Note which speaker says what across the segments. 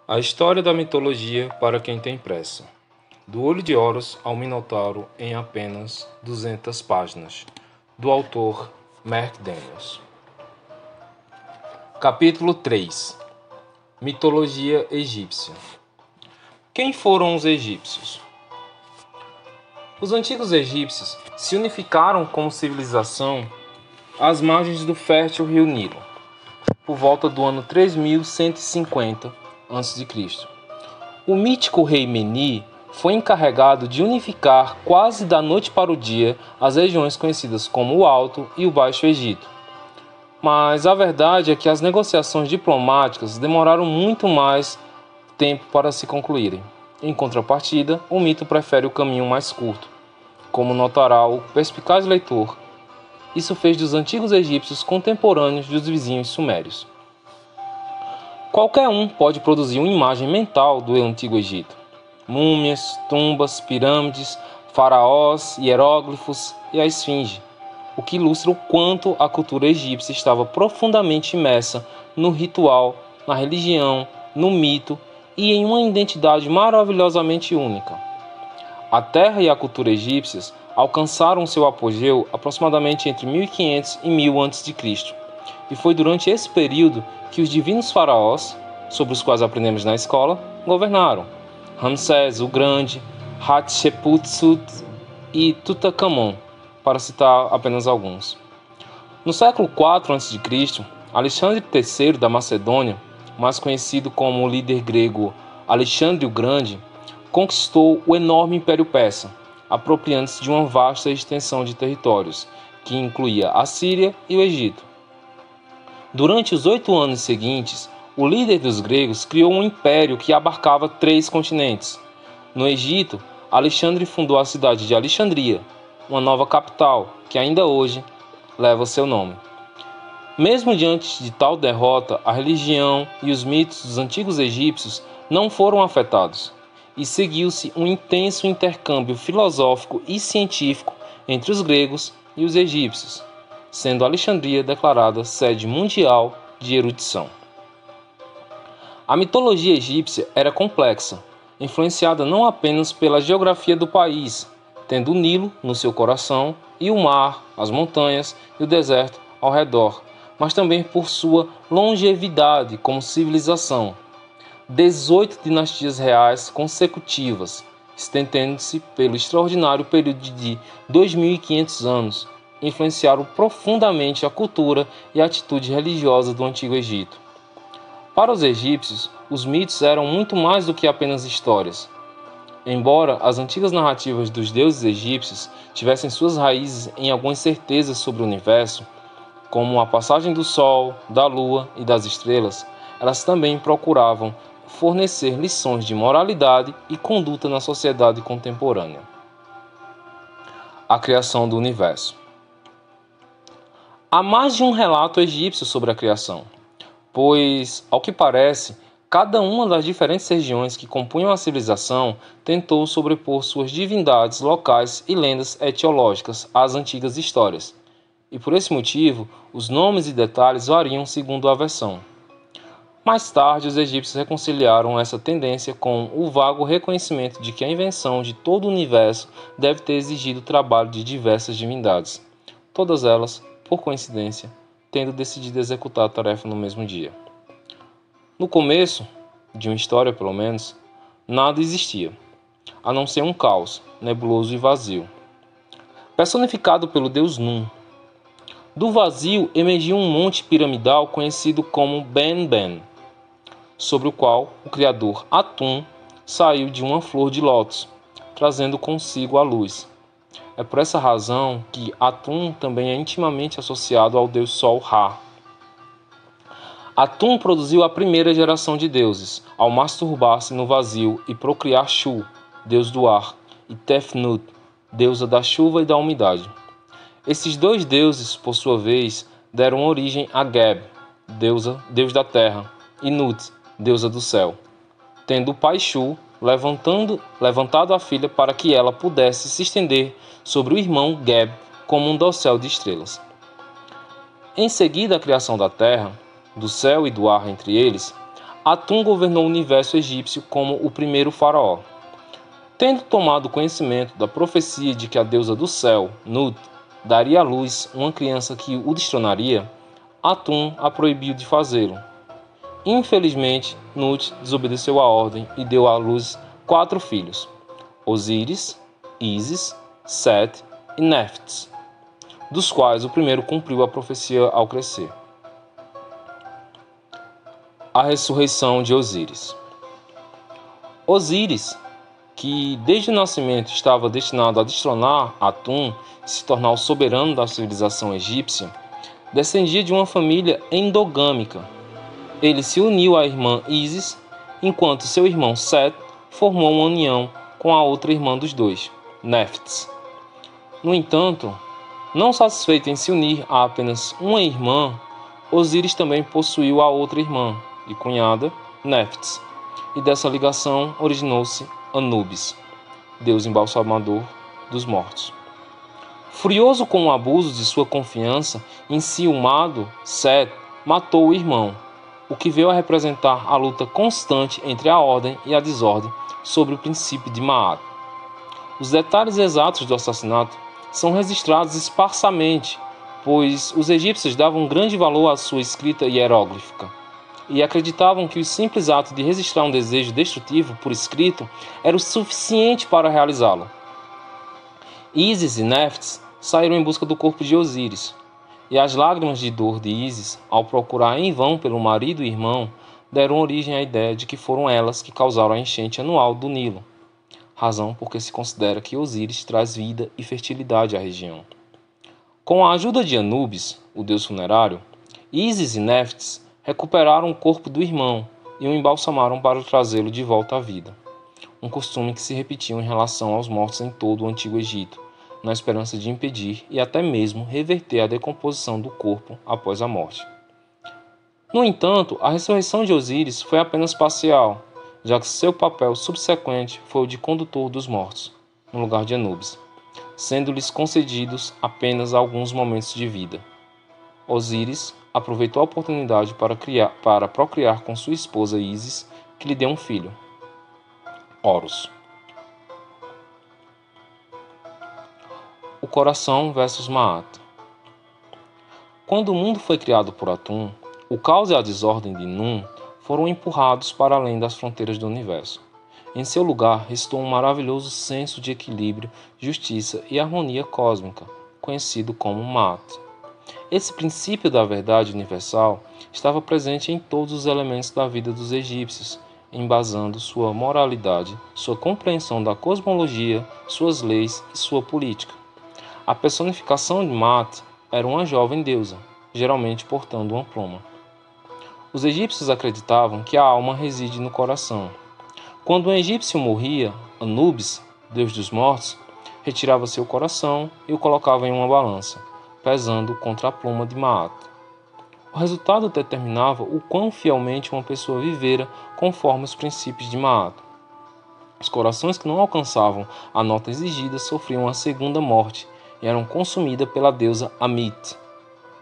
Speaker 1: A história da mitologia para quem tem pressa. Do Olho de Horus ao Minotauro em apenas 200 páginas. Do autor Mark Daniels. Capítulo 3. Mitologia egípcia. Quem foram os egípcios? Os antigos egípcios se unificaram como civilização às margens do fértil rio Nilo, por volta do ano 3150 a.C. O mítico rei Meni foi encarregado de unificar quase da noite para o dia as regiões conhecidas como o Alto e o Baixo Egito. Mas a verdade é que as negociações diplomáticas demoraram muito mais tempo para se concluírem. Em contrapartida, o mito prefere o caminho mais curto. Como notará o perspicaz leitor, isso fez dos antigos egípcios contemporâneos dos vizinhos sumérios. Qualquer um pode produzir uma imagem mental do Antigo Egito. Múmias, tumbas, pirâmides, faraós, hieróglifos e a esfinge, o que ilustra o quanto a cultura egípcia estava profundamente imersa no ritual, na religião, no mito e em uma identidade maravilhosamente única. A terra e a cultura egípcias alcançaram seu apogeu aproximadamente entre 1500 e 1000 a.C., e foi durante esse período que os divinos faraós, sobre os quais aprendemos na escola, governaram. Ramsés o Grande, Hatshepsut e Tutankhamon, para citar apenas alguns. No século IV a.C., Alexandre III da Macedônia, mais conhecido como o líder grego Alexandre o Grande, conquistou o enorme Império Persa, apropriando-se de uma vasta extensão de territórios, que incluía a Síria e o Egito. Durante os 8 anos seguintes, o líder dos gregos criou um império que abarcava 3 continentes. No Egito, Alexandre fundou a cidade de Alexandria, uma nova capital que ainda hoje leva seu nome. Mesmo diante de tal derrota, a religião e os mitos dos antigos egípcios não foram afetados, e seguiu-se um intenso intercâmbio filosófico e científico entre os gregos e os egípcios, sendo Alexandria declarada sede mundial de erudição. A mitologia egípcia era complexa, influenciada não apenas pela geografia do país, tendo o Nilo no seu coração e o mar, as montanhas e o deserto ao redor, mas também por sua longevidade como civilização. 18 dinastias reais consecutivas, estendendo-se pelo extraordinário período de 2500 anos, influenciaram profundamente a cultura e a atitude religiosa do Antigo Egito. Para os egípcios, os mitos eram muito mais do que apenas histórias. Embora as antigas narrativas dos deuses egípcios tivessem suas raízes em algumas certezas sobre o universo, como a passagem do Sol, da Lua e das estrelas, elas também procuravam fornecer lições de moralidade e conduta na sociedade contemporânea. A criação do universo. Há mais de um relato egípcio sobre a criação, pois, ao que parece, cada uma das diferentes regiões que compunham a civilização tentou sobrepor suas divindades locais e lendas etiológicas às antigas histórias, e por esse motivo, os nomes e detalhes variam segundo a versão. Mais tarde, os egípcios reconciliaram essa tendência com o vago reconhecimento de que a invenção de todo o universo deve ter exigido o trabalho de diversas divindades, todas elas, por coincidência, tendo decidido executar a tarefa no mesmo dia. No começo, de uma história pelo menos, nada existia, a não ser um caos, nebuloso e vazio, personificado pelo deus Num. Do vazio emergia um monte piramidal conhecido como Ben-Ben, sobre o qual o criador Atum saiu de uma flor de lótus, trazendo consigo a luz. É por essa razão que Atum também é intimamente associado ao deus Sol Ra. Atum produziu a primeira geração de deuses, ao masturbar-se no vazio e procriar Shu, deus do ar, e Tefnut, deusa da chuva e da umidade. Esses 2 deuses, por sua vez, deram origem a Geb, deus da terra, e Nut, deusa do céu, tendo o pai Shu levantado a filha para que ela pudesse se estender sobre o irmão Geb como um dossel de estrelas. Em seguida à criação da terra, do céu e do ar entre eles, Atum governou o universo egípcio como o primeiro faraó. Tendo tomado conhecimento da profecia de que a deusa do céu, Nut, daria à luz uma criança que o destronaria, Atum a proibiu de fazê-lo. Infelizmente, Nut desobedeceu a ordem e deu à luz 4 filhos: Osíris, Ísis, Set e Néftis, dos quais o primeiro cumpriu a profecia ao crescer. A ressurreição de Osíris. Osíris, que desde o nascimento estava destinado a destronar Atum e se tornar o soberano da civilização egípcia, descendia de uma família endogâmica. Ele se uniu à irmã Ísis, enquanto seu irmão Set formou uma união com a outra irmã dos dois, Néftis. No entanto, não satisfeito em se unir a apenas uma irmã, Osíris também possuiu a outra irmã e cunhada, Néftis, e dessa ligação originou-se Anubis, deus embalsamador dos mortos. Furioso com o abuso de sua confiança, enciumado, Set matou o irmão, o que veio a representar a luta constante entre a ordem e a desordem sobre o princípio de Maat. Os detalhes exatos do assassinato são registrados esparsamente, pois os egípcios davam grande valor à sua escrita hieróglifica e acreditavam que o simples ato de registrar um desejo destrutivo por escrito era o suficiente para realizá-lo. Ísis e Néftis saíram em busca do corpo de Osíris, e as lágrimas de dor de Ísis, ao procurar em vão pelo marido e irmão, deram origem à ideia de que foram elas que causaram a enchente anual do Nilo, razão porque se considera que Osíris traz vida e fertilidade à região. Com a ajuda de Anubis, o deus funerário, Ísis e Néftis recuperaram o corpo do irmão e o embalsamaram para trazê-lo de volta à vida, um costume que se repetia em relação aos mortos em todo o Antigo Egito, na esperança de impedir e até mesmo reverter a decomposição do corpo após a morte. No entanto, a ressurreição de Osíris foi apenas parcial, já que seu papel subsequente foi o de condutor dos mortos, no lugar de Anubis, sendo-lhes concedidos apenas alguns momentos de vida. Osíris aproveitou a oportunidade para procriar com sua esposa Ísis, que lhe deu um filho, Horus. O coração versus Maat. Quando o mundo foi criado por Atum, o caos e a desordem de Nun foram empurrados para além das fronteiras do universo. Em seu lugar restou um maravilhoso senso de equilíbrio, justiça e harmonia cósmica, conhecido como Maat. Esse princípio da verdade universal estava presente em todos os elementos da vida dos egípcios, embasando sua moralidade, sua compreensão da cosmologia, suas leis e sua política. A personificação de Maat era uma jovem deusa, geralmente portando uma pluma. Os egípcios acreditavam que a alma reside no coração. Quando um egípcio morria, Anubis, deus dos mortos, retirava seu coração e o colocava em uma balança, pesando contra a pluma de Maat. O resultado determinava o quão fielmente uma pessoa vivera conforme os princípios de Maat. Os corações que não alcançavam a nota exigida sofriam a segunda morte e eram consumidas pela deusa Amit,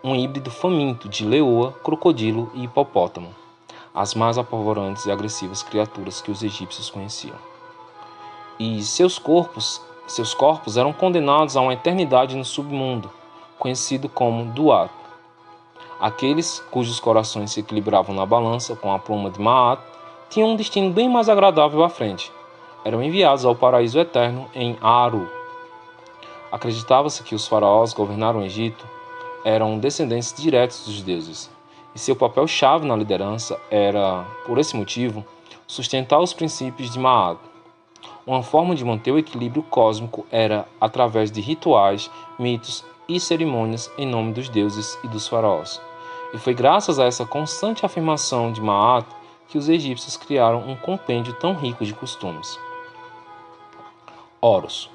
Speaker 1: um híbrido faminto de leoa, crocodilo e hipopótamo, as mais apavorantes e agressivas criaturas que os egípcios conheciam. E seus corpos eram condenados a uma eternidade no submundo, conhecido como Duat. Aqueles cujos corações se equilibravam na balança com a pluma de Maat tinham um destino bem mais agradável à frente. Eram enviados ao paraíso eterno em Aaru. Acreditava-se que os faraós que governaram o Egito eram descendentes diretos dos deuses, e seu papel-chave na liderança era, por esse motivo, sustentar os princípios de Maat. Uma forma de manter o equilíbrio cósmico era através de rituais, mitos e cerimônias em nome dos deuses e dos faraós. E foi graças a essa constante afirmação de Maat que os egípcios criaram um compêndio tão rico de costumes. Horus.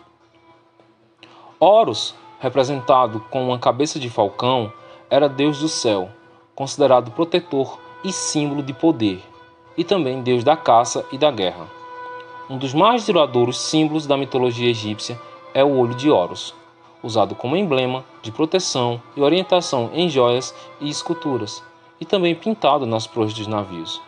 Speaker 1: Horus, representado com uma cabeça de falcão, era deus do céu, considerado protetor e símbolo de poder, e também deus da caça e da guerra. Um dos mais duradouros símbolos da mitologia egípcia é o olho de Horus, usado como emblema de proteção e orientação em joias e esculturas, e também pintado nas proas dos navios.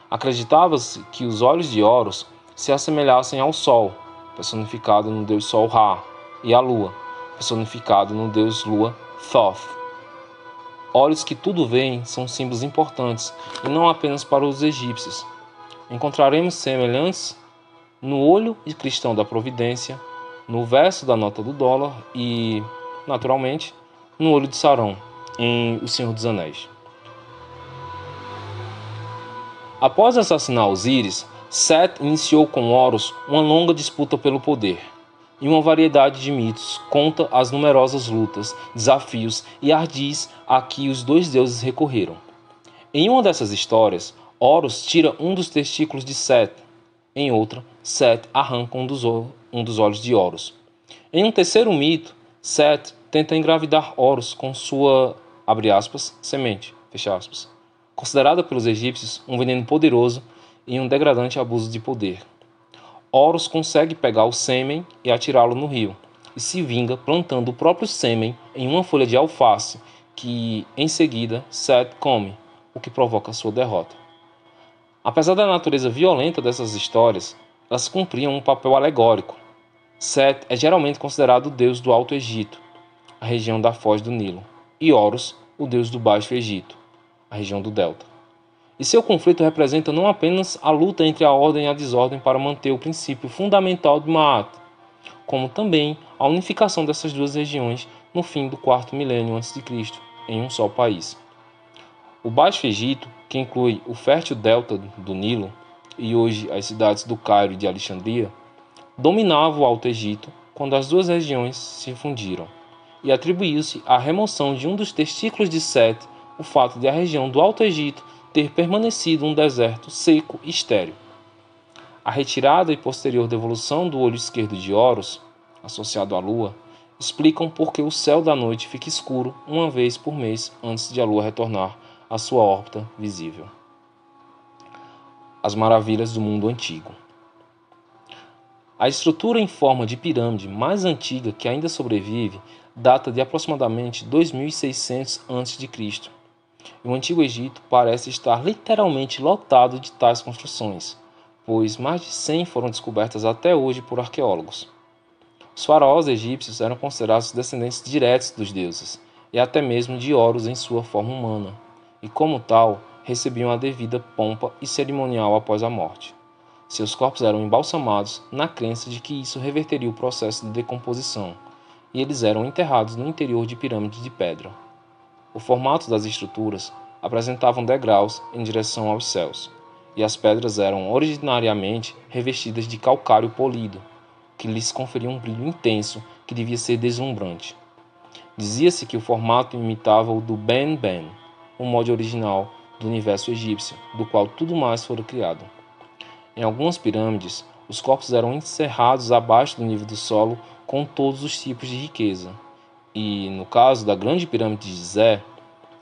Speaker 1: Acreditava-se que os olhos de Horus se assemelhassem ao Sol, personificado no deus Sol Ra, e à Lua, personificado no deus Lua Thoth. Olhos que tudo veem são símbolos importantes, e não apenas para os egípcios. Encontraremos semelhantes no olho cristão da providência, no verso da nota do dólar e, naturalmente, no olho de Sauron, em O Senhor dos Anéis. Após assassinar Osíris, Seth iniciou com Horus uma longa disputa pelo poder, e uma variedade de mitos conta as numerosas lutas, desafios e ardis a que os dois deuses recorreram. Em uma dessas histórias, Horus tira um dos testículos de Seth. Em outra, Seth arranca um dos olhos de Horus. Em um terceiro mito, Seth tenta engravidar Horus com sua, abre aspas, semente, fecha aspas, considerada pelos egípcios um veneno poderoso e um degradante abuso de poder. Horus consegue pegar o sêmen e atirá-lo no rio, e se vinga plantando o próprio sêmen em uma folha de alface, que, em seguida, Seth come, o que provoca sua derrota. Apesar da natureza violenta dessas histórias, elas cumpriam um papel alegórico. Seth é geralmente considerado o deus do Alto Egito, a região da foz do Nilo, e Horus, o deus do Baixo Egito, a região do Delta. E seu conflito representa não apenas a luta entre a ordem e a desordem para manter o princípio fundamental de Ma'at, como também a unificação dessas duas regiões no fim do quarto milênio a.C., em um só país. O Baixo Egito, que inclui o fértil delta do Nilo e hoje as cidades do Cairo e de Alexandria, dominava o Alto Egito quando as duas regiões se fundiram, e atribuiu-se à remoção de um dos testículos de Seth o fato de a região do Alto Egito ter permanecido um deserto seco e estéril. A retirada e posterior devolução do olho esquerdo de Horus, associado à Lua, explicam por que o céu da noite fica escuro uma vez por mês antes de a Lua retornar à sua órbita visível. As maravilhas do mundo antigo. A estrutura em forma de pirâmide mais antiga que ainda sobrevive data de aproximadamente 2600 a.C. E o Antigo Egito parece estar literalmente lotado de tais construções, pois mais de 100 foram descobertas até hoje por arqueólogos. Os faraós egípcios eram considerados descendentes diretos dos deuses, e até mesmo de Horus em sua forma humana, e como tal, recebiam a devida pompa e cerimonial após a morte. Seus corpos eram embalsamados na crença de que isso reverteria o processo de decomposição, e eles eram enterrados no interior de pirâmides de pedra. O formato das estruturas apresentavam degraus em direção aos céus, e as pedras eram originariamente revestidas de calcário polido, que lhes conferia um brilho intenso que devia ser deslumbrante. Dizia-se que o formato imitava o do Ben-Ben, o molde original do universo egípcio, do qual tudo mais fora criado. Em algumas pirâmides, os corpos eram encerrados abaixo do nível do solo com todos os tipos de riqueza. E, no caso da Grande Pirâmide de Gizé,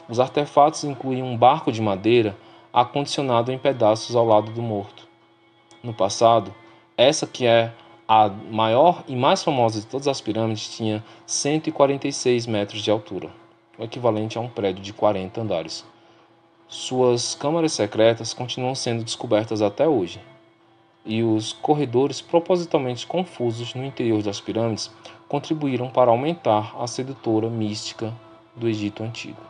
Speaker 1: os artefatos incluíam um barco de madeira acondicionado em pedaços ao lado do morto. No passado, essa que é a maior e mais famosa de todas as pirâmides tinha 146 metros de altura, o equivalente a um prédio de 40 andares. Suas câmaras secretas continuam sendo descobertas até hoje, e os corredores propositalmente confusos no interior das pirâmides contribuíram para aumentar a sedutora mística do Egito Antigo.